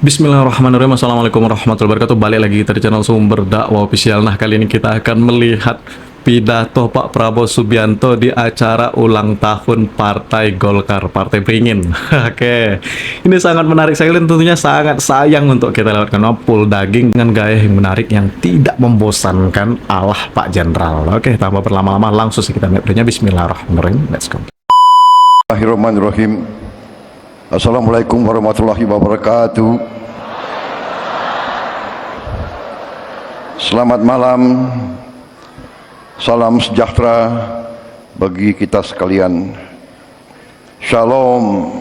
Bismillahirrahmanirrahim. Assalamualaikum warahmatullahi wabarakatuh. Balik lagi kita di channel Sumber Dakwah Official. Nah, kali ini kita akan melihat pidato Pak Prabowo Subianto di acara ulang tahun Partai Golkar, Partai Beringin. Oke, ini sangat menarik sekali, tentunya sangat sayang untuk kita lewatkan full daging dengan gaya yang menarik yang tidak membosankan Allah Pak Jenderal. Oke, tanpa berlama-lama langsung kita lihat videonya. Bismillahirrahmanirrahim. Let's go. Bismillahirrahmanirrahim. Assalamualaikum warahmatullahi wabarakatuh. Selamat malam, salam sejahtera bagi kita sekalian. Shalom,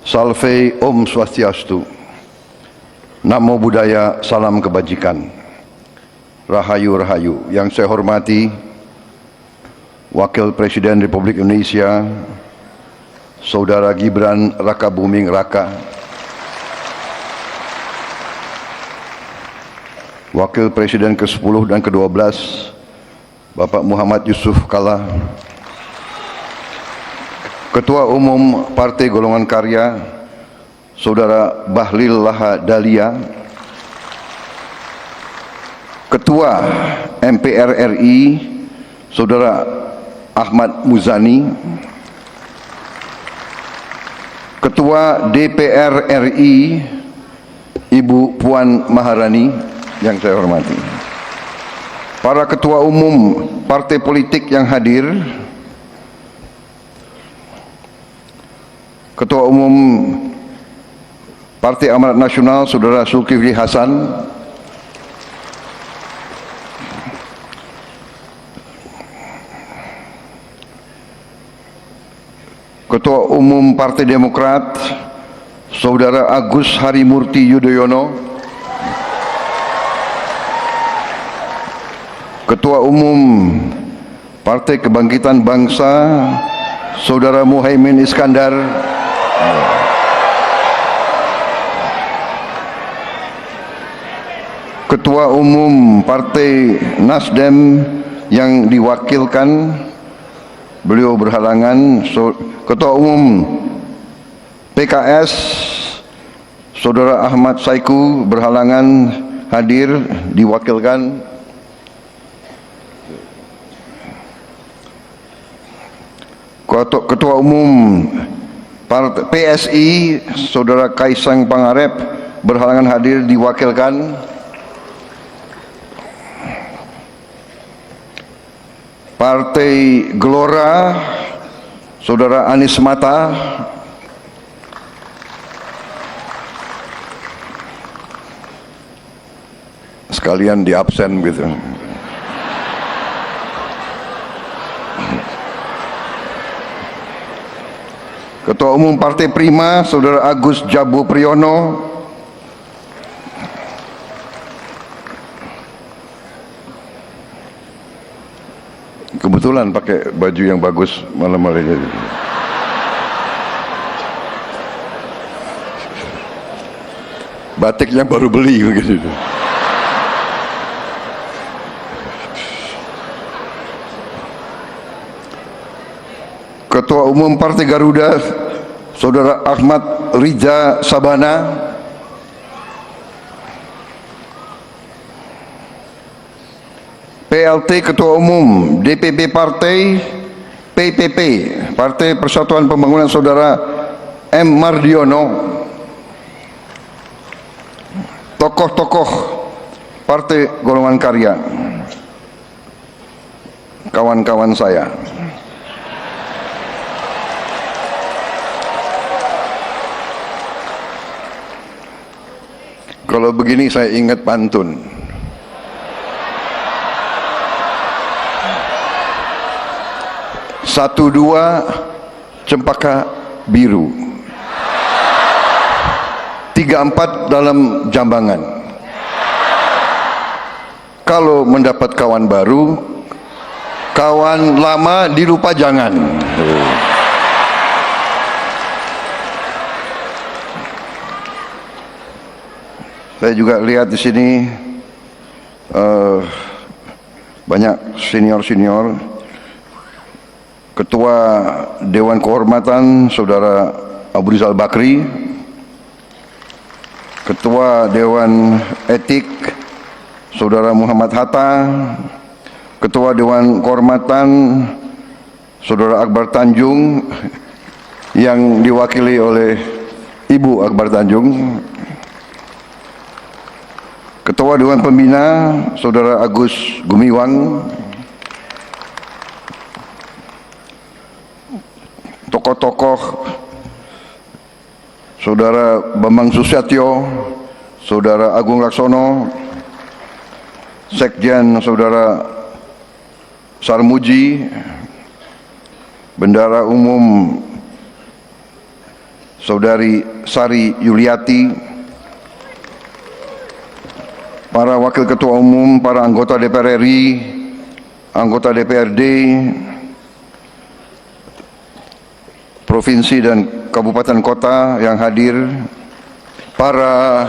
salve, om swastiastu. Namo Buddhaya, salam kebajikan. Rahayu Rahayu. Yang saya hormati Wakil Presiden Republik Indonesia Saudara Gibran Rakabuming Raka, Wakil Presiden ke-10 dan ke-12 Bapak Muhammad Yusuf Kalla, Ketua Umum Partai Golongan Karya Saudara Bahlil Laha Dalia, Ketua MPR RI Saudara Ahmad Muzani, Ketua DPR RI Ibu Puan Maharani yang saya hormati, para ketua umum partai politik yang hadir, Ketua Umum Partai Amanat Nasional Saudara Zulkifli Hasan, Ketua Umum Partai Demokrat Saudara Agus Harimurti Yudhoyono, Ketua Umum Partai Kebangkitan Bangsa Saudara Muhaimin Iskandar, Ketua Umum Partai Nasdem yang diwakilkan, beliau berhalangan, Ketua Umum PKS Saudara Ahmad Saiku berhalangan hadir, diwakilkan. Ketua Umum Partai PSI Saudara Kaisang Pangarep berhalangan hadir, diwakilkan. Partai Gelora Saudara Anies Mata, sekalian di absen gitu. Ketua Umum Partai Prima Saudara Agus Jabu Priyono, kebetulan pakai baju yang bagus malam hari ini. Batiknya baru beli begitu. Ketua Umum Partai Garuda Saudara Ahmad Riza Sabana, PLT Ketua Umum DPP Partai PPP Partai Persatuan Pembangunan Saudara M. Mardiono, tokoh-tokoh Partai Golongan Karya, kawan-kawan saya. Kalau begini saya ingat pantun. Satu dua cempaka biru, tiga empat dalam jambangan. Kalau mendapat kawan baru, kawan lama dilupa jangan. Saya juga lihat di sini banyak senior-senior. Ketua Dewan Kehormatan Saudara Abu Rizal Bakri, Ketua Dewan Etik Saudara Muhammad Hatta, Ketua Dewan Kehormatan Saudara Akbar Tanjung yang diwakili oleh Ibu Akbar Tanjung, Ketua Dewan Pembina Saudara Agus Gumiwang, tokoh-tokoh Saudara Bambang Susatyo, Saudara Agung Laksono, Sekjen Saudara Sarmuji, Bendara Umum Saudari Sari Yuliati, para Wakil Ketua Umum, para anggota DPR RI, anggota DPRD, provinsi dan kabupaten kota yang hadir, para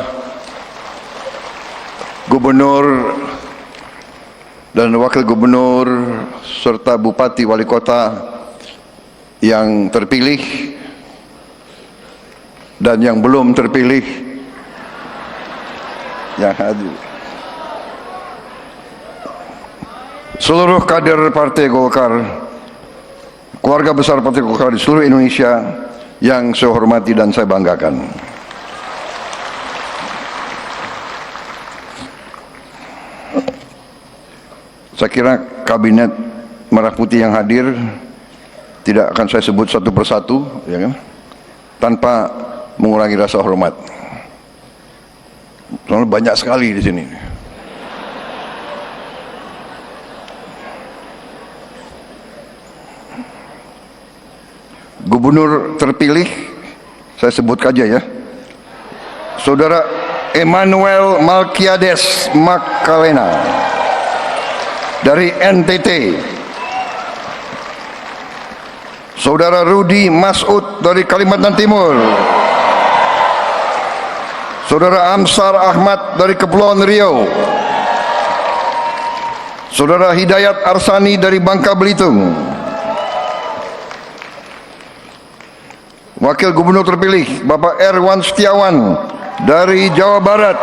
gubernur dan wakil gubernur serta bupati wali kota yang terpilih dan yang belum terpilih yang hadir, seluruh kader Partai Golkar, keluarga besar Partai Golkar di seluruh Indonesia yang saya hormati dan saya banggakan. Saya kira kabinet Merah Putih yang hadir tidak akan saya sebut satu persatu, ya kan? Tanpa mengurangi rasa hormat. Soalnya banyak sekali di sini. Gubernur terpilih, saya sebut saja ya, Saudara Emmanuel Malkiades Makalena dari NTT, Saudara Rudi Masud dari Kalimantan Timur, Saudara Amsar Ahmad dari Kepulauan Riau, Saudara Hidayat Arsani dari Bangka Belitung, Wakil Gubernur terpilih Bapak Erwan Setiawan dari Jawa Barat,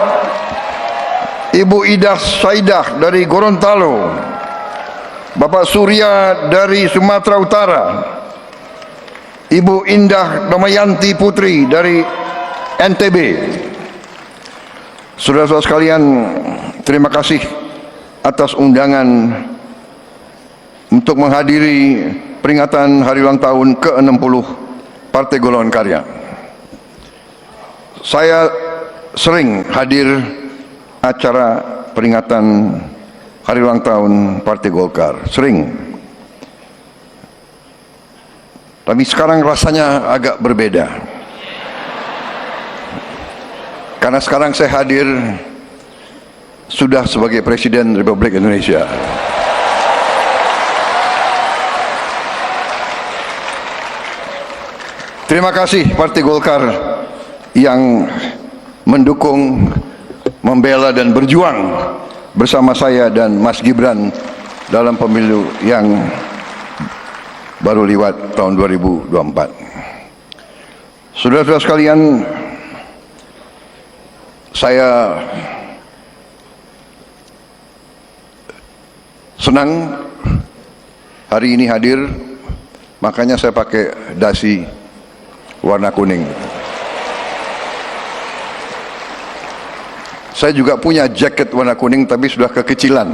Ibu Ida Saidah dari Gorontalo, Bapak Surya dari Sumatera Utara, Ibu Indah Damayanti Putri dari NTB. Saudara-saudara sekalian, terima kasih atas undangan untuk menghadiri peringatan hari ulang tahun ke-60 Partai Golongan Karya. Saya sering hadir acara peringatan hari ulang tahun Partai Golkar, sering. Tapi sekarang rasanya agak berbeda. Karena sekarang saya hadir sudah sebagai Presiden Republik Indonesia. Terima kasih Partai Golkar yang mendukung, membela dan berjuang bersama saya dan Mas Gibran dalam pemilu yang baru lewat tahun 2024. Saudara-saudara sekalian, saya senang hari ini hadir, makanya saya pakai dasi warna kuning. Saya juga punya jaket warna kuning tapi sudah kekecilan.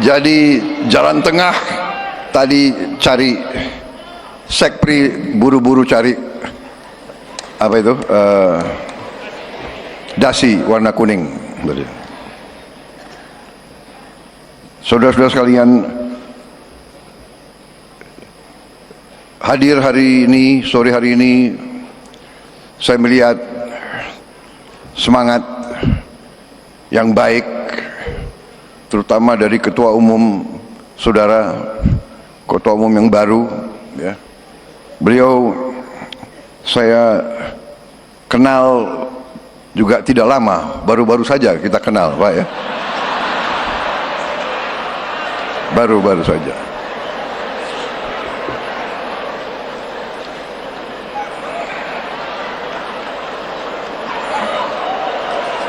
Jadi jalan tengah tadi cari sekpri, buru-buru cari apa itu dasi warna kuning. Saudara-saudara sekalian, hadir hari ini, sore hari ini, saya melihat semangat yang baik, terutama dari Ketua Umum Saudara, Ketua Umum yang baru, ya. Beliau saya kenal juga tidak lama, baru-baru saja kita kenal, Pak, ya. Baru-baru saja.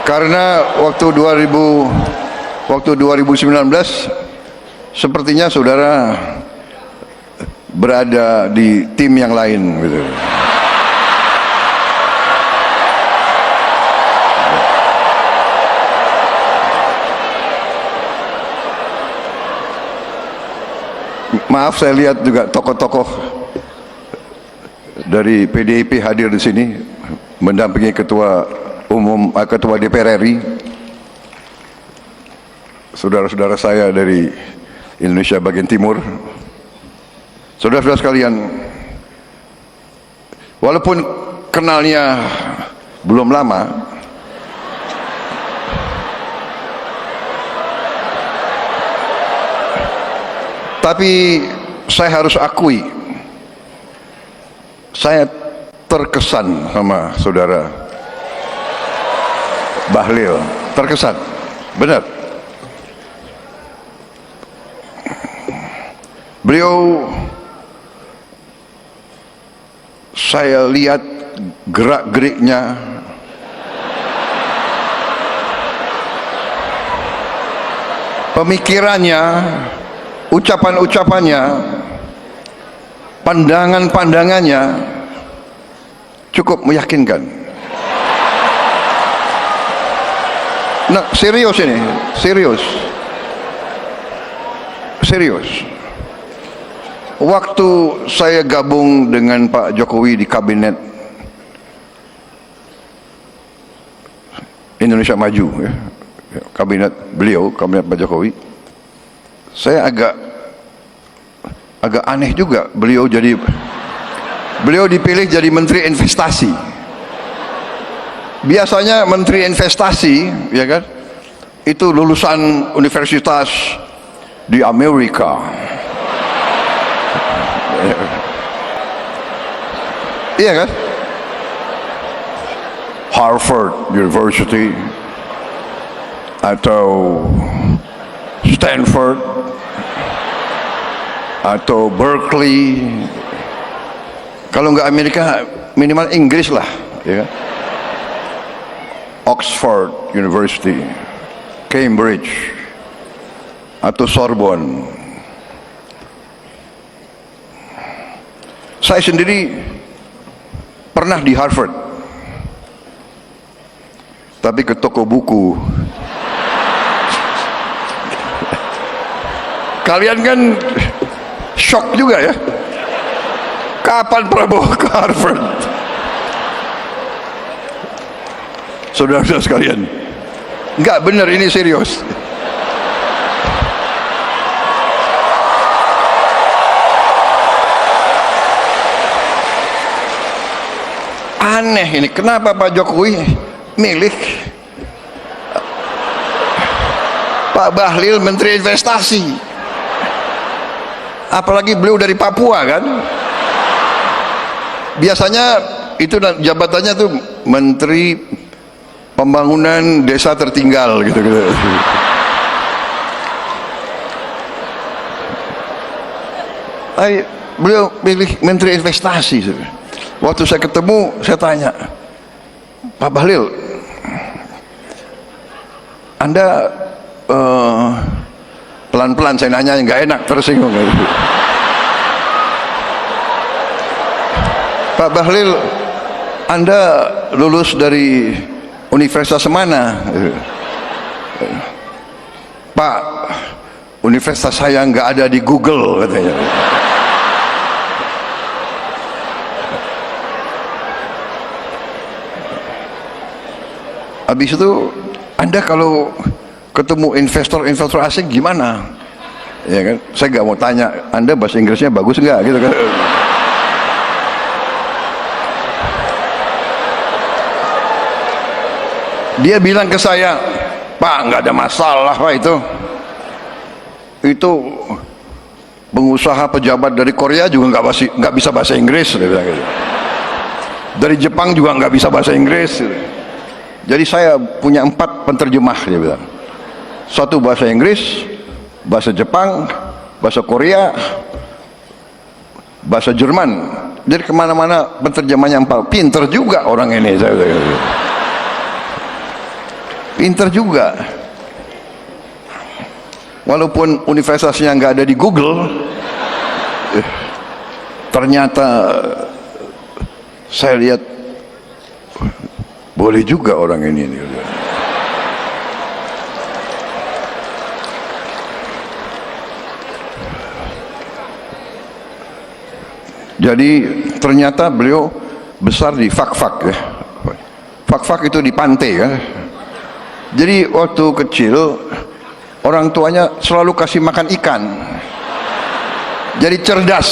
Karena waktu 2019 sepertinya saudara berada di tim yang lain gitu. Maaf, saya lihat juga tokoh-tokoh dari PDIP hadir di sini mendampingi ketua DPR RI, saudara-saudara saya dari Indonesia bagian timur. Saudara-saudara sekalian, walaupun kenalnya belum lama, tapi saya harus akui, saya terkesan sama saudara Bahlil, terkesan, benar. Beliau, saya lihat gerak-geriknya, pemikirannya, ucapan-ucapannya, pandangan-pandangannya cukup meyakinkan. Nah, serius ini, serius. Waktu saya gabung dengan Pak Jokowi di kabinet Indonesia Maju, ya, kabinet beliau, kabinet Pak Jokowi, saya agak aneh juga beliau dipilih jadi Menteri Investasi. Biasanya Menteri Investasi, ya kan, itu lulusan universitas di Amerika. Iya kan? Harvard University atau Stanford atau Berkeley. Kalau nggak Amerika, minimal Inggris lah, ya kan? Oxford University, Cambridge, atau Sorbonne. Saya sendiri pernah di Harvard, tapi ke toko buku. Kalian kan shock juga ya, kapan Prabowo ke Harvard? Saudara-saudara sekalian, enggak benar, ini serius. Aneh ini, kenapa Pak Jokowi milih Pak Bahlil Menteri Investasi, apalagi beliau dari Papua kan. Biasanya itu jabatannya tuh Menteri Pembangunan Desa Tertinggal gitu. Beliau pilih Menteri Investasi. Waktu saya ketemu, saya tanya, Pak Bahlil, Anda pelan-pelan saya nanya, nggak enak, tersinggung. Pak Bahlil, Anda lulus dari universitas mana? Pak, universitas saya nggak ada di Google, katanya. Habis itu, Anda kalau ketemu investor asing gimana? Ya kan? Saya nggak mau tanya, Anda bahasa Inggrisnya bagus nggak? Gitu kan? Dia bilang ke saya, Pak, nggak ada masalah Pak itu pengusaha pejabat dari Korea juga nggak bisa bahasa Inggris, dia bilang gitu. Dari Jepang juga nggak bisa bahasa Inggris. Jadi saya punya 4 penterjemah, dia bilang. 1 bahasa Inggris, bahasa Jepang, bahasa Korea, bahasa Jerman. Jadi kemana-mana penterjemahnya pinter juga orang ini. Pinter juga. Walaupun universitasnya nggak ada di Google, ternyata saya lihat boleh juga orang ini. Jadi ternyata beliau besar di Fak-Fak ya. Fak-Fak itu di pantai kan. Jadi waktu kecil orang tuanya selalu kasih makan ikan. Jadi cerdas.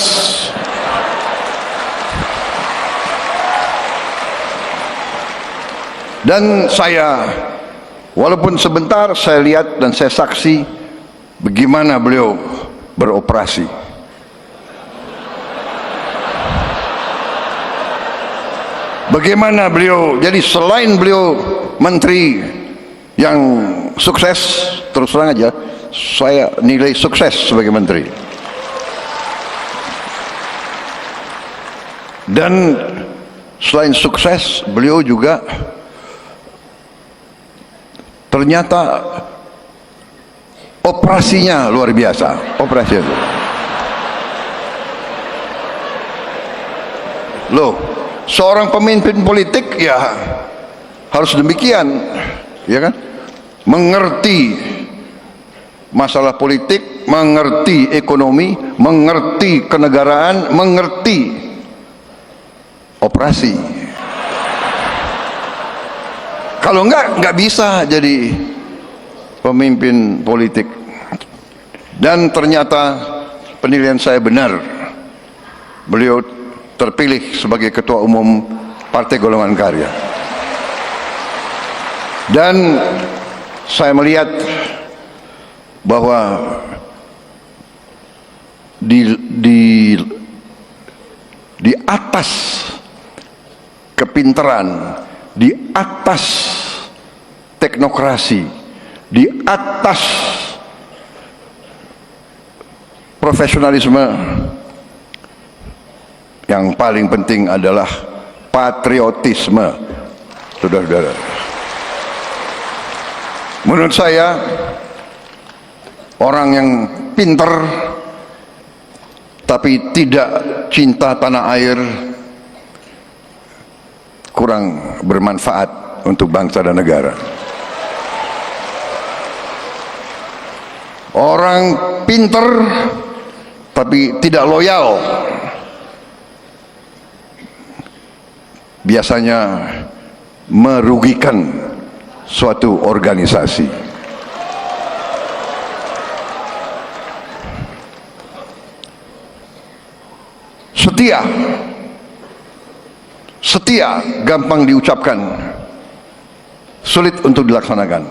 Dan saya, walaupun sebentar, saya lihat dan saya saksi bagaimana beliau beroperasi. Bagaimana beliau, jadi selain beliau menteri yang sukses, terus terang aja, saya nilai sukses sebagai menteri. Dan selain sukses, beliau juga ternyata operasinya luar biasa. Operasinya loh, seorang pemimpin politik ya harus demikian, ya kan? Mengerti masalah politik, mengerti ekonomi, mengerti kenegaraan, mengerti operasi. Kalau enggak bisa jadi pemimpin politik. Dan ternyata penilaian saya benar. Beliau terpilih sebagai Ketua Umum Partai Golongan Karya. Dan saya melihat bahwa di atas kepintaran, di atas teknokrasi, di atas profesionalisme, yang paling penting adalah patriotisme, saudara-saudara. Menurut saya, orang yang pinter tapi tidak cinta tanah air kurang bermanfaat untuk bangsa dan negara. Orang pinter tapi tidak loyal biasanya merugikan suatu organisasi. Setia gampang diucapkan, sulit untuk dilaksanakan.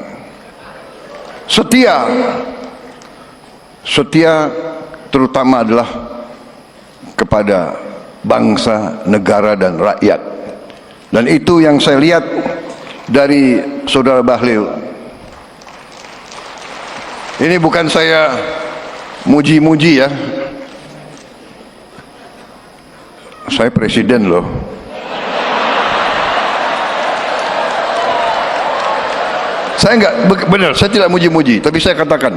Setia terutama adalah kepada bangsa, negara dan rakyat. Dan itu yang saya lihat dari saudara Bahlil. Ini bukan saya muji-muji ya, saya presiden loh. Saya enggak, benar, saya tidak muji-muji, tapi saya katakan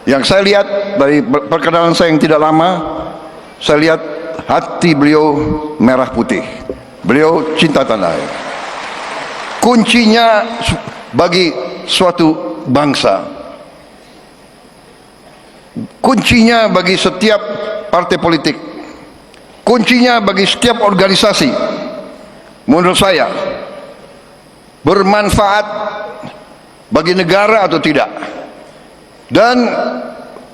yang saya lihat dari perkenalan saya yang tidak lama, saya lihat hati beliau merah putih. Beliau cinta tanah air. Kuncinya bagi suatu bangsa, kuncinya bagi setiap partai politik, kuncinya bagi setiap organisasi, menurut saya, bermanfaat bagi negara atau tidak. Dan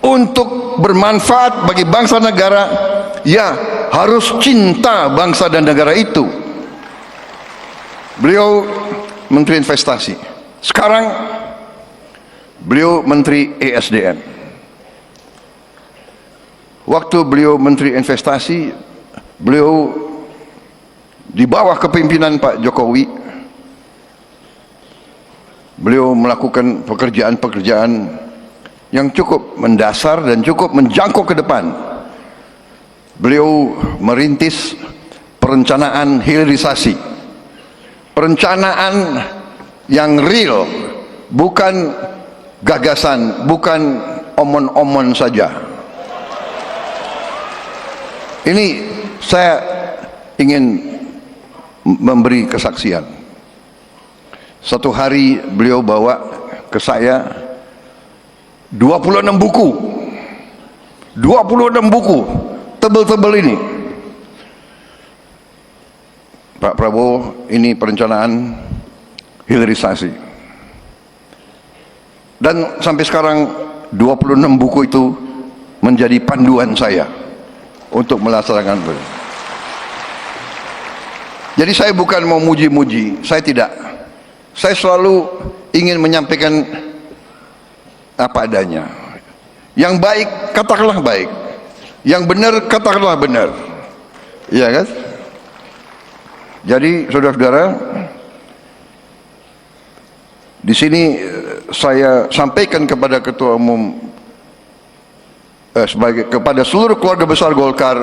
untuk bermanfaat bagi bangsa negara, ya harus cinta bangsa dan negara itu. Beliau Menteri Investasi, sekarang beliau Menteri ESDM. Waktu beliau Menteri Investasi, beliau di bawah kepemimpinan Pak Jokowi, beliau melakukan pekerjaan-pekerjaan yang cukup mendasar dan cukup menjangkau ke depan. Beliau merintis perencanaan hilirisasi, perencanaan yang real, bukan gagasan, bukan omon-omon saja. Ini saya ingin memberi kesaksian. Satu hari beliau bawa ke saya 26 buku, 26 buku tebel-tebel ini. Pak Prabowo, ini perencanaan hilirisasi. Dan sampai sekarang 26 buku itu menjadi panduan saya untuk melaksanakan itu. Jadi saya bukan mau muji-muji, saya tidak. Saya selalu ingin menyampaikan apa adanya. Yang baik katakanlah baik, yang benar katakanlah benar, iya kan? Jadi saudara-saudara, di sini saya sampaikan kepada Ketua Umum, kepada seluruh keluarga besar Golkar,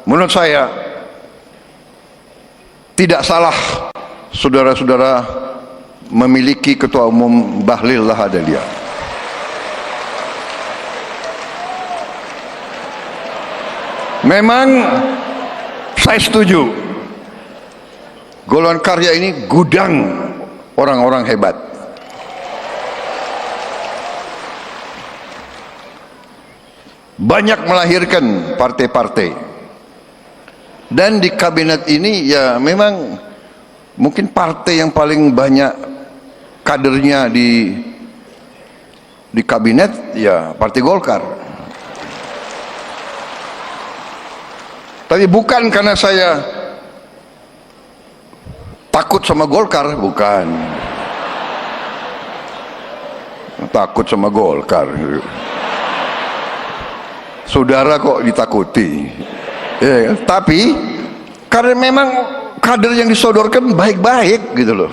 menurut saya tidak salah saudara-saudara memiliki Ketua Umum Bahlil Lahadalia. Memang saya setuju, golongan karya ini gudang orang-orang hebat. Banyak melahirkan partai-partai. Dan di kabinet ini ya memang mungkin partai yang paling banyak kadernya di kabinet ya Partai Golkar. Tapi bukan karena saya takut sama Golkar, bukan. Takut sama Golkar. Saudara kok ditakuti. Ya, tapi karena memang kader yang disodorkan baik-baik gitu loh.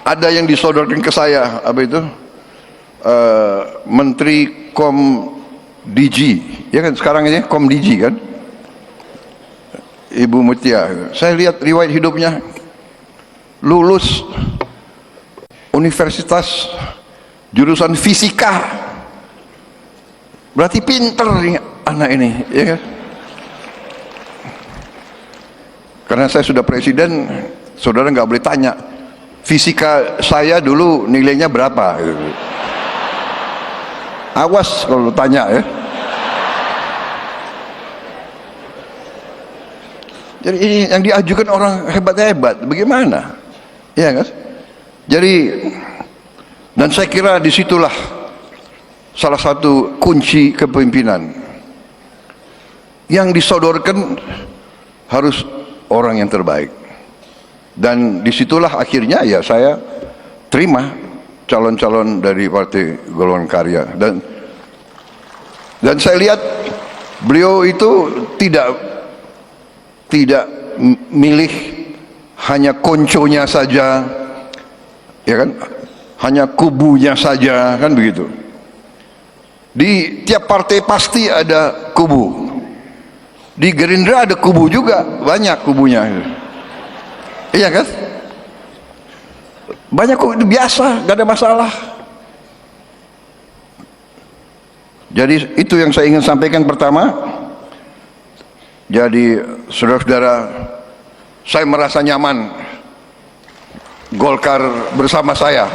Ada yang disodorkan ke saya, apa itu? Menteri Kom DG, ya kan sekarang ini Kom DG kan, Ibu Mutia. Saya lihat riwayat hidupnya, lulus universitas jurusan fisika, berarti pinter nih anak ini, ya kan? Karena saya sudah presiden, saudara nggak boleh tanya fisika saya dulu nilainya berapa. Awas kalau tanya ya. Jadi ini yang diajukan orang hebat-hebat, bagaimana? Ya kan? Jadi, dan saya kira disitulah salah satu kunci kepemimpinan. Yang disodorkan harus orang yang terbaik. Dan disitulah akhirnya ya saya terima calon-calon dari Partai Golongan Karya. Dan saya lihat beliau itu tidak milih hanya konconya saja, ya kan, hanya kubunya saja, kan begitu. Di tiap partai pasti ada kubu. Di Gerindra ada kubu juga, banyak kubunya, iya kan? Banyak kok, itu biasa, gak ada masalah. Jadi itu yang saya ingin sampaikan pertama. Jadi saudara-saudara, saya merasa nyaman Golkar bersama saya.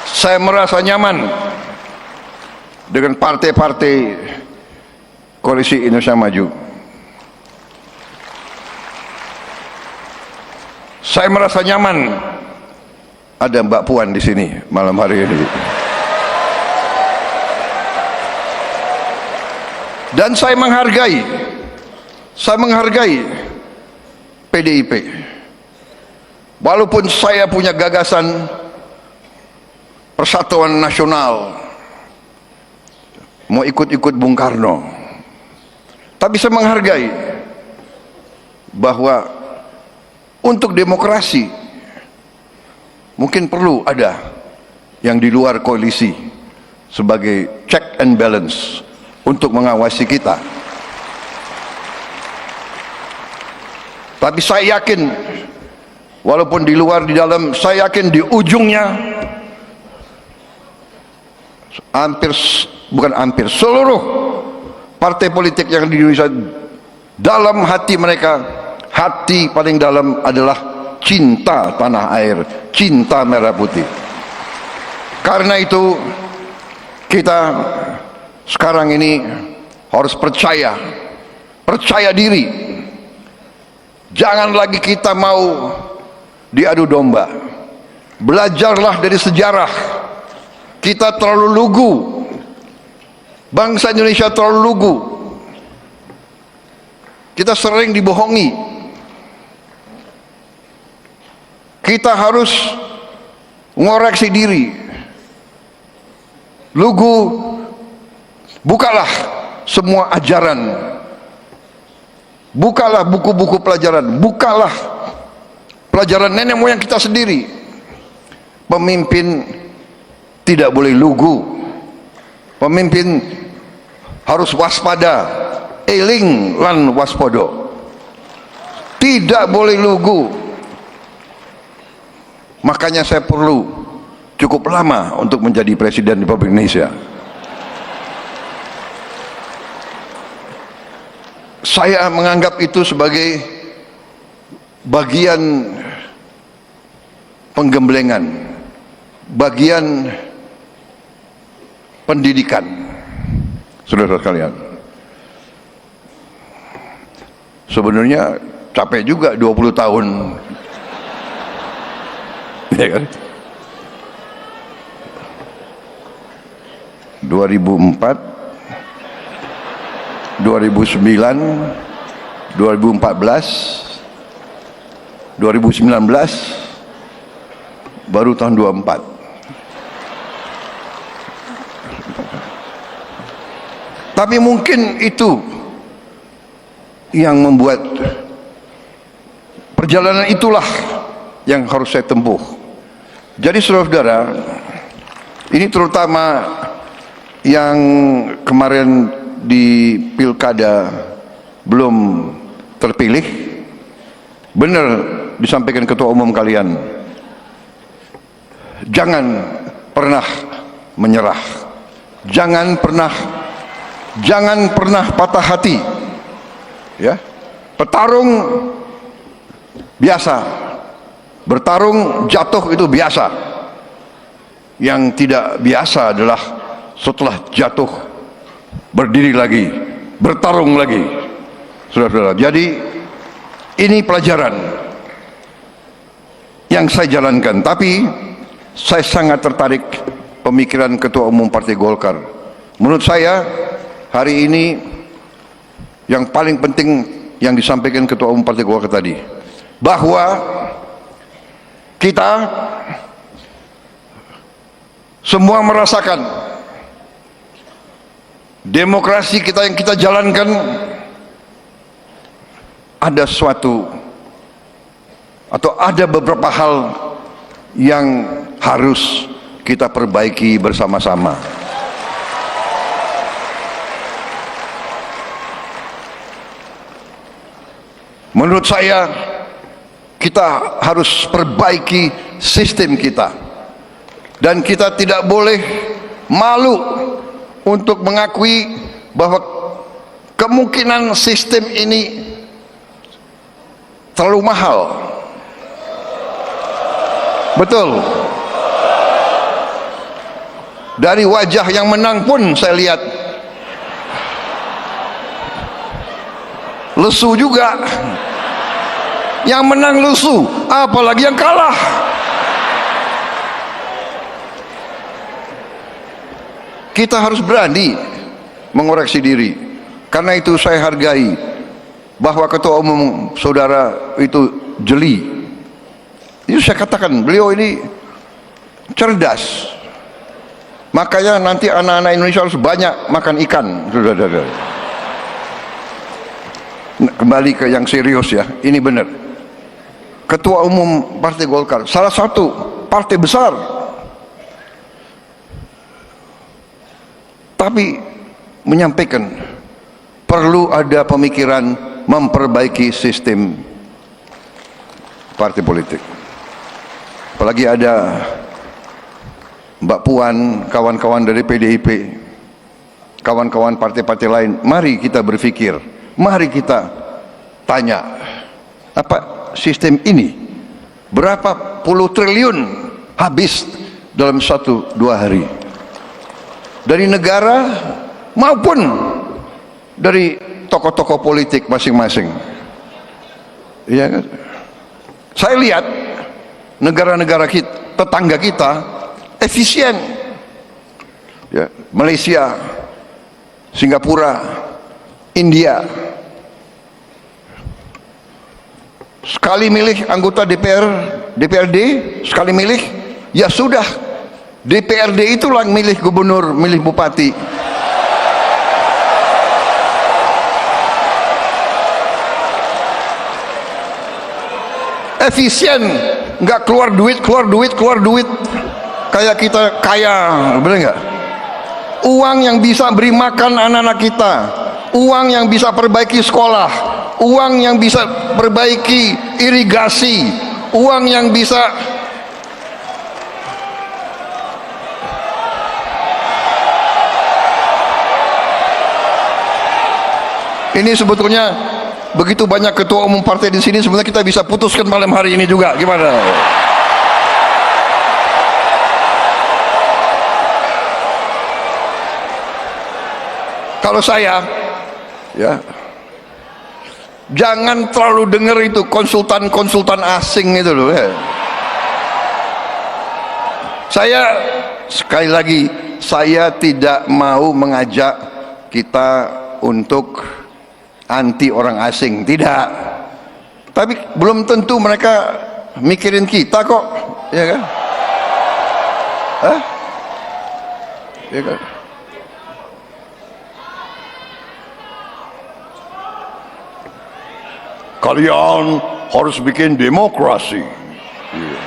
Saya merasa nyaman dengan partai-partai Koalisi Indonesia Maju. Saya merasa nyaman ada Mbak Puan di sini malam hari ini. Dan saya menghargai PDIP. Walaupun saya punya gagasan Persatuan Nasional, mau ikut-ikut Bung Karno, tapi saya menghargai bahwa untuk demokrasi mungkin perlu ada yang di luar koalisi sebagai check and balance untuk mengawasi kita. Tapi saya yakin, walaupun di luar di dalam, saya yakin di ujungnya seluruh partai politik yang di Indonesia, dalam hati mereka, hati paling dalam adalah cinta tanah air, cinta merah putih. Karena itu kita sekarang ini harus percaya diri. Jangan lagi kita mau diadu domba. Belajarlah dari sejarah. Kita terlalu lugu. Bangsa Indonesia terlalu lugu. Kita sering dibohongi. Kita harus mengoreksi diri. Lugu, bukalah semua ajaran. Bukalah buku-buku pelajaran, bukalah pelajaran nenek moyang kita sendiri. Pemimpin tidak boleh lugu. Pemimpin harus waspada, eling lan waspodo. Tidak boleh lugu. Makanya saya perlu cukup lama untuk menjadi Presiden Republik Indonesia. Saya menganggap itu sebagai bagian penggemblengan, bagian pendidikan, saudara sekalian. Sebenarnya capek juga 20 tahun, ya kan? 2004, 2009, 2014, 2019, baru tahun 24. Tapi mungkin itu yang membuat perjalanan itulah yang harus saya tempuh. Jadi saudara-saudara, ini terutama yang kemarin di pilkada belum terpilih, benar disampaikan ketua umum kalian, jangan pernah menyerah, jangan pernah patah hati, ya. Petarung biasa, bertarung jatuh itu biasa. Yang tidak biasa adalah setelah jatuh berdiri lagi, bertarung lagi, saudara-saudara. Jadi ini pelajaran yang saya jalankan. Tapi saya sangat tertarik pemikiran Ketua Umum Partai Golkar. Menurut saya hari ini yang paling penting yang disampaikan Ketua Umum Partai Golkar tadi, bahwa kita semua merasakan demokrasi kita yang kita jalankan ada suatu atau ada beberapa hal yang harus kita perbaiki bersama-sama. Menurut saya kita harus perbaiki sistem kita, dan kita tidak boleh malu untuk mengakui bahwa kemungkinan sistem ini terlalu mahal. Betul. Dari wajah yang menang pun saya lihat lesu juga. Yang menang lesu, apalagi yang kalah. Kita harus berani mengoreksi diri. Karena itu saya hargai bahwa Ketua Umum saudara itu jeli. Itu saya katakan, beliau ini cerdas. Makanya nanti anak-anak Indonesia harus banyak makan ikan, saudara-saudara. Kembali ke yang serius ya, ini benar. Ketua Umum Partai Golkar, salah satu partai besar. Tapi menyampaikan perlu ada pemikiran memperbaiki sistem partai politik. Apalagi ada Mbak Puan, kawan-kawan dari PDIP, kawan-kawan partai-partai lain, mari kita berpikir, mari kita tanya, apa sistem ini berapa puluh triliun habis dalam 1-2 hari dari negara maupun dari tokoh-tokoh politik masing-masing. Ya kan? Saya lihat negara-negara kita, tetangga kita efisien, ya, Malaysia, Singapura, India, sekali milih anggota DPRD, sekali milih, ya sudah, DPRD itulah yang milih gubernur, milih bupati. Efisien, nggak keluar duit, kayak kita kaya, bener nggak? Uang yang bisa beri makan anak-anak kita, uang yang bisa perbaiki sekolah, uang yang bisa perbaiki irigasi, uang yang bisa ini sebetulnya begitu banyak ketua umum partai di sini, sebenarnya kita bisa putuskan malam hari ini juga. Gimana? Kalau saya, ya, jangan terlalu dengar itu konsultan asing itu loh. Ya. Saya sekali lagi, saya tidak mau mengajak kita untuk anti orang asing, tidak. Tapi belum tentu mereka mikirin kita kok, ya kan? Hah? Ya kan? Kalian harus bikin demokrasi. Ya.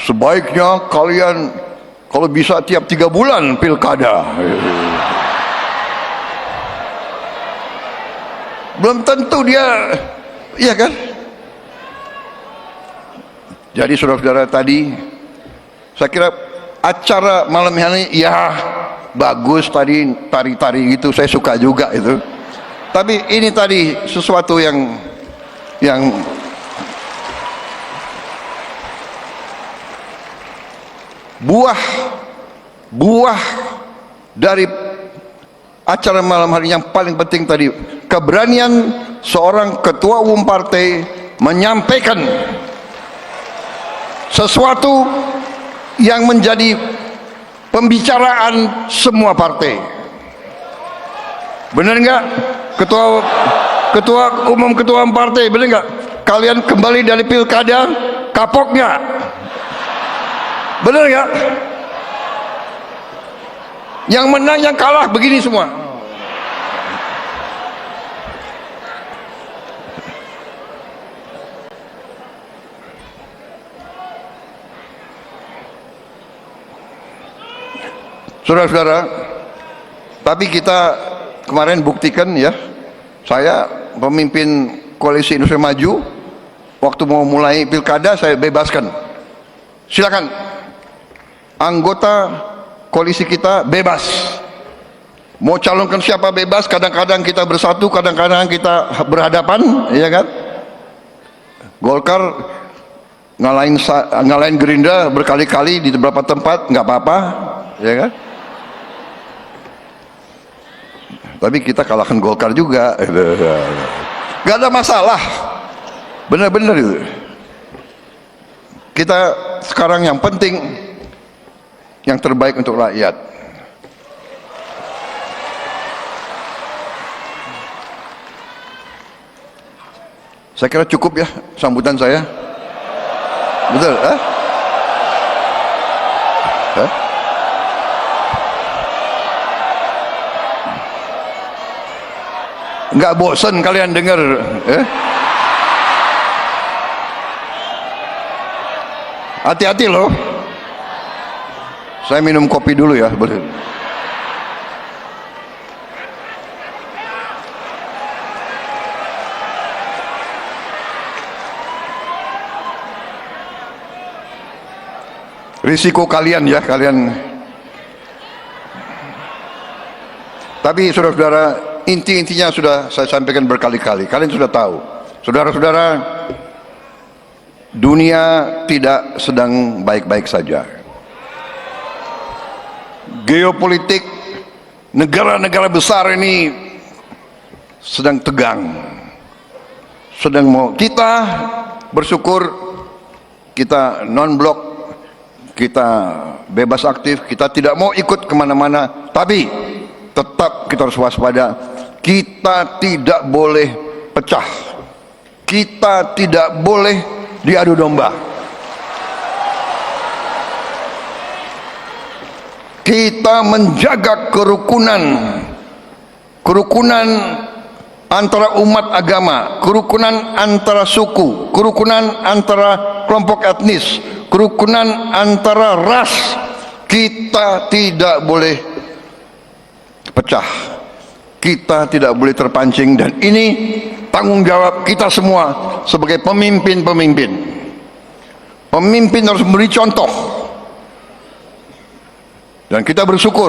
Sebaiknya kalian kalau bisa tiap 3 bulan pilkada. Belum tentu dia, iya kan? Jadi saudara-saudara, tadi saya kira acara malam ini ya bagus, tadi tari-tari gitu, saya suka juga itu. Tapi ini tadi sesuatu yang buah dari acara malam hari yang paling penting tadi, keberanian seorang ketua umum partai menyampaikan sesuatu yang menjadi pembicaraan semua partai. Benar nggak ketua umum partai, benar nggak? Kalian kembali dari pilkada kapok nggak? Benar nggak? Yang menang yang kalah begini semua. Saudara-saudara, tapi kita kemarin buktikan ya, saya pemimpin Koalisi Indonesia Maju, waktu mau mulai pilkada saya bebaskan, silakan anggota koalisi kita bebas, mau calonkan siapa bebas. Kadang-kadang kita bersatu, kadang-kadang kita berhadapan, ya kan? Golkar ngalahin Gerindra berkali-kali di beberapa tempat, nggak apa-apa, ya kan? Tapi kita kalahkan Golkar juga, nggak ada masalah, benar-benar itu. Kita sekarang yang penting yang terbaik untuk rakyat. Saya kira cukup ya sambutan saya. Betul, eh? nggak bosan kalian dengar? Hati-hati loh. Saya minum kopi dulu ya, boleh. Risiko kalian ya, kalian. Tapi saudara-saudara, inti-intinya sudah saya sampaikan berkali-kali. Kalian sudah tahu. Saudara-saudara, dunia tidak sedang baik-baik saja. Geopolitik negara-negara besar ini sedang tegang. Sedang mau, kita bersyukur kita non-blok, kita bebas aktif, kita tidak mau ikut kemana-mana, tapi tetap kita harus waspada. Kita tidak boleh pecah, kita tidak boleh diadu domba. Kita menjaga kerukunan antara umat agama, kerukunan antara suku, kerukunan antara kelompok etnis, kerukunan antara ras. Kita tidak boleh pecah, kita tidak boleh terpancing, dan ini tanggung jawab kita semua sebagai pemimpin harus memberi contoh. Dan kita bersyukur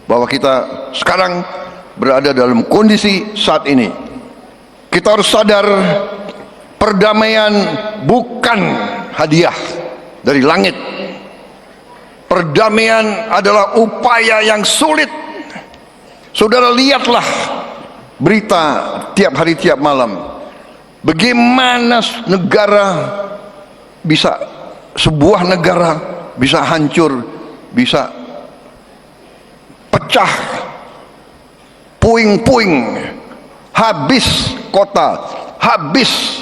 bahwa kita sekarang berada dalam kondisi saat ini. Kita harus sadar, perdamaian bukan hadiah dari langit. Perdamaian adalah upaya yang sulit. Saudara lihatlah berita tiap hari tiap malam, bagaimana sebuah negara bisa hancur, bisa pecah, puing-puing, habis kota, habis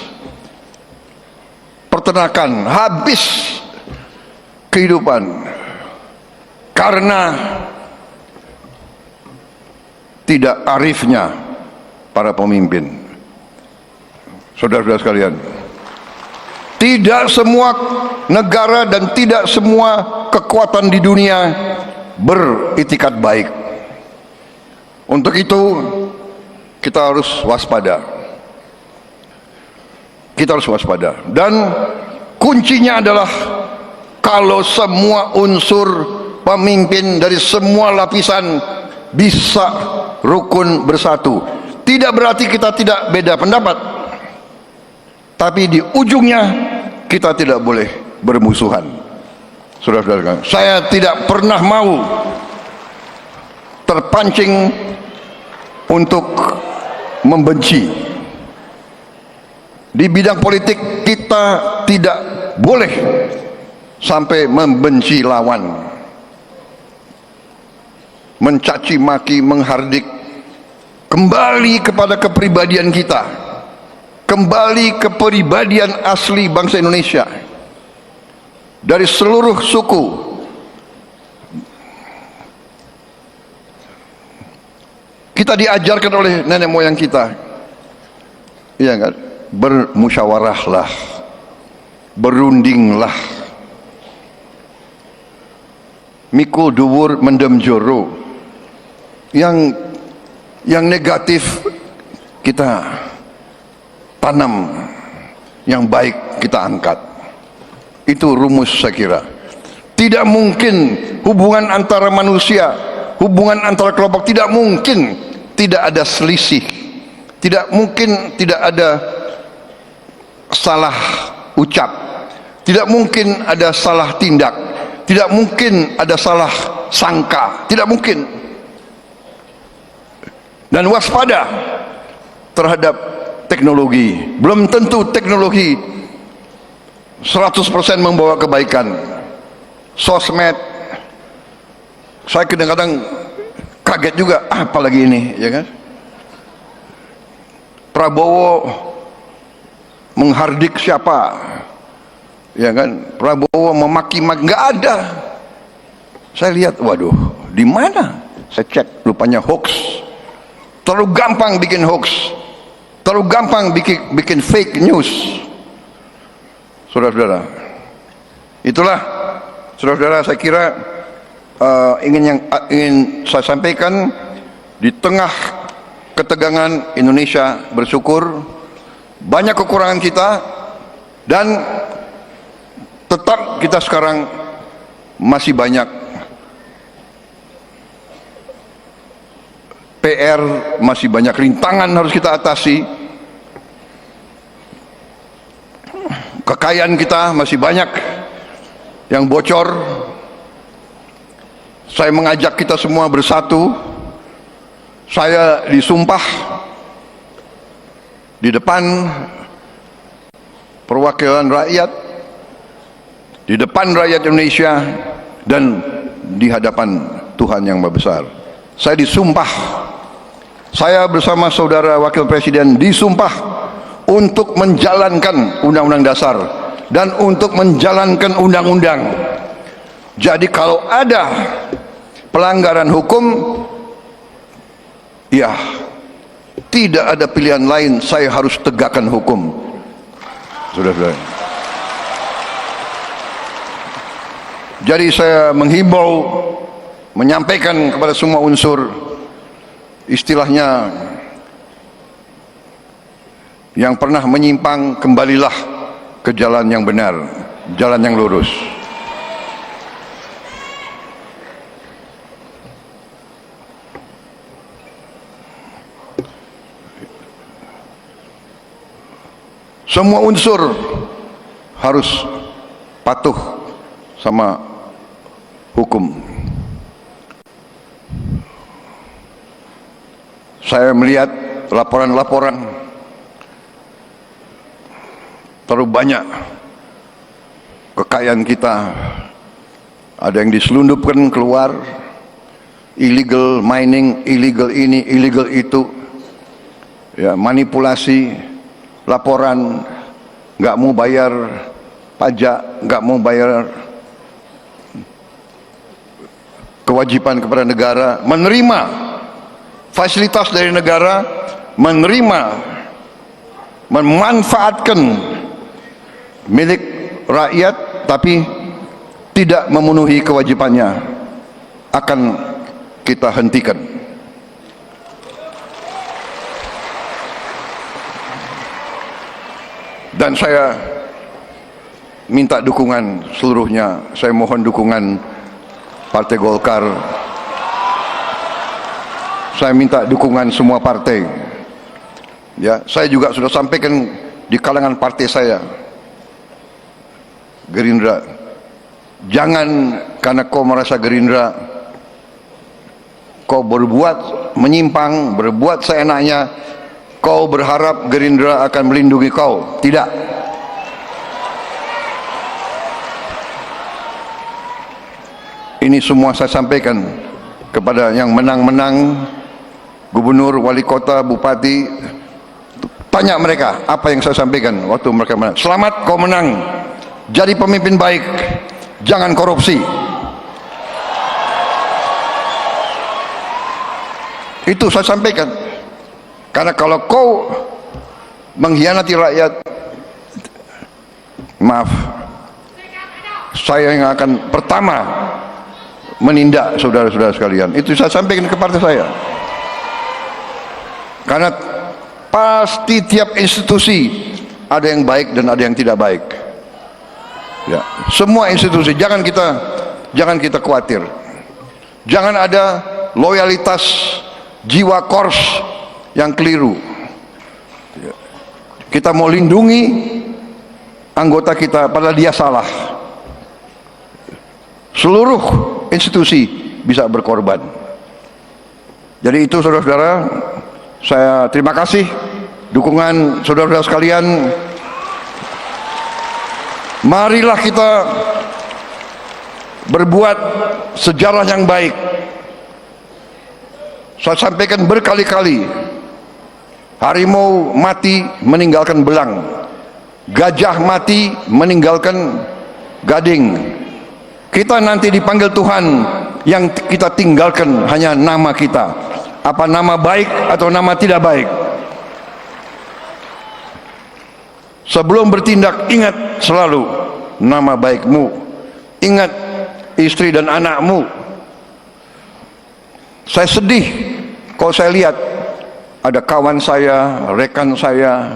peternakan, habis kehidupan, karena tidak arifnya para pemimpin. Saudara-saudara sekalian, tidak semua negara dan tidak semua kekuatan di dunia beritikat baik. Untuk itu kita harus waspada. Kita harus waspada. Dan kuncinya adalah kalau semua unsur pemimpin dari semua lapisan bisa rukun bersatu. Tidak berarti kita tidak beda pendapat, tapi di ujungnya kita tidak boleh bermusuhan. Saudara-saudara, saya tidak pernah mau terpancing untuk membenci. Di bidang politik kita tidak boleh sampai membenci lawan, mencaci maki, menghardik. Kembali kepada kepribadian kita, kembali ke kepribadian asli bangsa Indonesia. Dari seluruh suku, kita diajarkan oleh nenek moyang kita, iya kan? Bermusyawarahlah, berundinglah, mikul dhuwur mendem joro. Yang negatif kita tanam, yang baik kita angkat. Itu rumus saya kira. Tidak mungkin hubungan antara manusia, hubungan antara kelompok, tidak mungkin tidak ada selisih, tidak mungkin tidak ada salah ucap, tidak mungkin ada salah tindak, tidak mungkin ada salah sangka, tidak mungkin. Dan waspada terhadap teknologi. Belum tentu teknologi 100% membawa kebaikan. Sosmed, saya kadang-kadang kaget juga, apalagi ini, ya kan? Prabowo menghardik siapa, ya kan? Prabowo memaki-maki, nggak ada. Saya lihat, waduh, di mana? Saya cek, rupanya hoax. terlalu gampang bikin hoax, terlalu gampang bikin fake news. Saudara-saudara, itulah saudara-saudara saya kira ingin saya sampaikan. Di tengah ketegangan, Indonesia bersyukur banyak kekurangan kita, dan tetap kita sekarang masih banyak PR, masih banyak rintangan harus kita atasi. Kekayaan kita masih banyak yang bocor. Saya mengajak kita semua bersatu. Saya disumpah di depan perwakilan rakyat, di depan rakyat Indonesia, dan di hadapan Tuhan yang Maha Besar. Saya disumpah, saya bersama saudara Wakil Presiden disumpah untuk menjalankan Undang-Undang Dasar dan untuk menjalankan undang-undang. Jadi kalau ada pelanggaran hukum, ya, tidak ada pilihan lain, saya harus tegakkan hukum. Saudara-saudara, jadi saya menghimbau, menyampaikan kepada semua unsur, istilahnya yang pernah menyimpang, kembalilah ke jalan yang benar, jalan yang lurus. Semua unsur harus patuh sama hukum. Saya melihat laporan-laporan terlalu banyak kekayaan kita ada yang diselundupkan keluar, illegal mining, illegal ini, illegal itu, ya, manipulasi laporan, nggak mau bayar pajak, nggak mau bayar kewajiban kepada negara, menerima fasilitas dari negara, memanfaatkan milik rakyat, tapi tidak memenuhi kewajibannya, akan kita hentikan. Dan saya minta dukungan seluruhnya, saya mohon dukungan Partai Golkar, saya minta dukungan semua partai. Ya, saya juga sudah sampaikan di kalangan partai saya, Gerindra, jangan karena kau merasa Gerindra kau berbuat menyimpang, berbuat seenaknya, kau berharap Gerindra akan melindungi kau. Tidak. Ini semua saya sampaikan kepada yang menang-menang, gubernur, wali kota, bupati. Tanya mereka apa yang saya sampaikan waktu mereka menang. Selamat kau menang, jadi pemimpin baik, jangan korupsi. Itu saya sampaikan. Karena kalau kau mengkhianati rakyat, maaf, saya yang akan pertama menindak saudara-saudara sekalian. Itu saya sampaikan ke partai saya. Karena pasti tiap institusi ada yang baik dan ada yang tidak baik. Ya, semua institusi, jangan kita khawatir. Jangan ada loyalitas jiwa kors yang keliru. Kita mau lindungi anggota kita padahal dia salah. Seluruh institusi bisa berkorban. Jadi itu saudara-saudara, saya terima kasih dukungan saudara-saudara sekalian. Marilah kita berbuat sejarah yang baik. Saya sampaikan berkali-kali, harimau mati meninggalkan belang, gajah mati meninggalkan gading. Kita nanti dipanggil Tuhan, yang kita tinggalkan hanya nama kita. Apa nama baik atau nama tidak baik? Sebelum bertindak, ingat selalu nama baikmu. Ingat istri dan anakmu. Saya sedih kalau saya lihat ada kawan saya, rekan saya,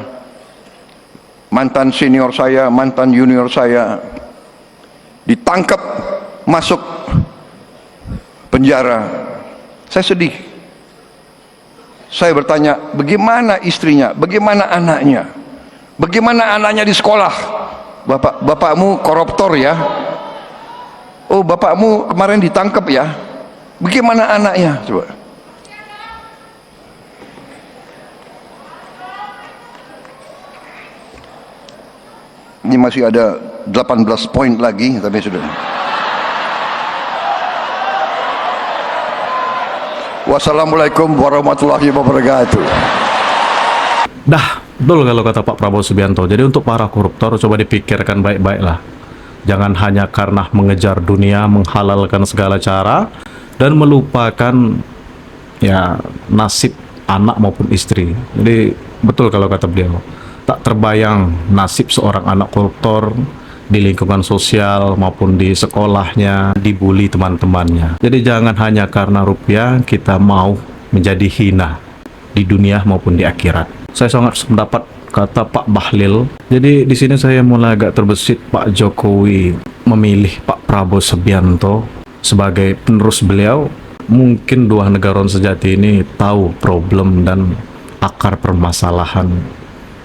mantan senior saya, mantan junior saya ditangkap, masuk penjara. Saya sedih. Saya bertanya, bagaimana istrinya, bagaimana anaknya, bagaimana anaknya di sekolah? Bapakmu koruptor ya? Oh, bapakmu kemarin ditangkap ya? Bagaimana anaknya? Coba. Ini masih ada 18 poin lagi, tapi sudah. Wassalamualaikum warahmatullahi wabarakatuh. Dah, betul kalau kata Pak Prabowo Subianto. Jadi untuk para koruptor coba dipikirkan baik-baik lah. Jangan hanya karena mengejar dunia, menghalalkan segala cara dan melupakan ya nasib anak maupun istri. Jadi betul kalau kata beliau, tak terbayang nasib seorang anak koruptor di lingkungan sosial maupun di sekolahnya, dibully teman-temannya. Jadi jangan hanya karena rupiah kita mau menjadi hina di dunia maupun di akhirat. Saya sangat mendapat kata Pak Bahlil. Jadi di sini saya mulai agak terbesit Pak Jokowi memilih Pak Prabowo Subianto sebagai penerus beliau. Mungkin dua negarawan sejati ini tahu problem dan akar permasalahan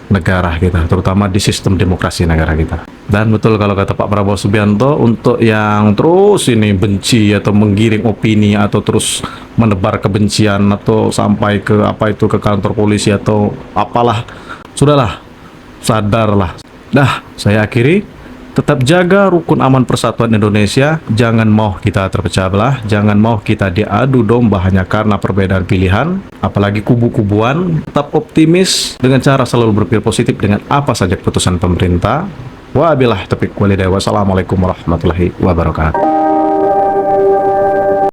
negara kita, terutama di sistem demokrasi negara kita. Dan betul kalau kata Pak Prabowo Subianto, untuk yang terus ini benci atau menggiring opini atau terus menebar kebencian atau sampai ke apa itu ke kantor polisi atau apalah, sudahlah, sadarlah. Dah, saya akhiri. Tetap jaga rukun aman persatuan Indonesia. Jangan mau kita terpecah belah. Jangan mau kita diadu domba hanya karena perbedaan pilihan, apalagi kubu-kubuan. Tetap optimis dengan cara selalu berpikir positif dengan apa saja keputusan pemerintah. Wabillahi taufiq walhidayah. Wassalamualaikum warahmatullahi wabarakatuh.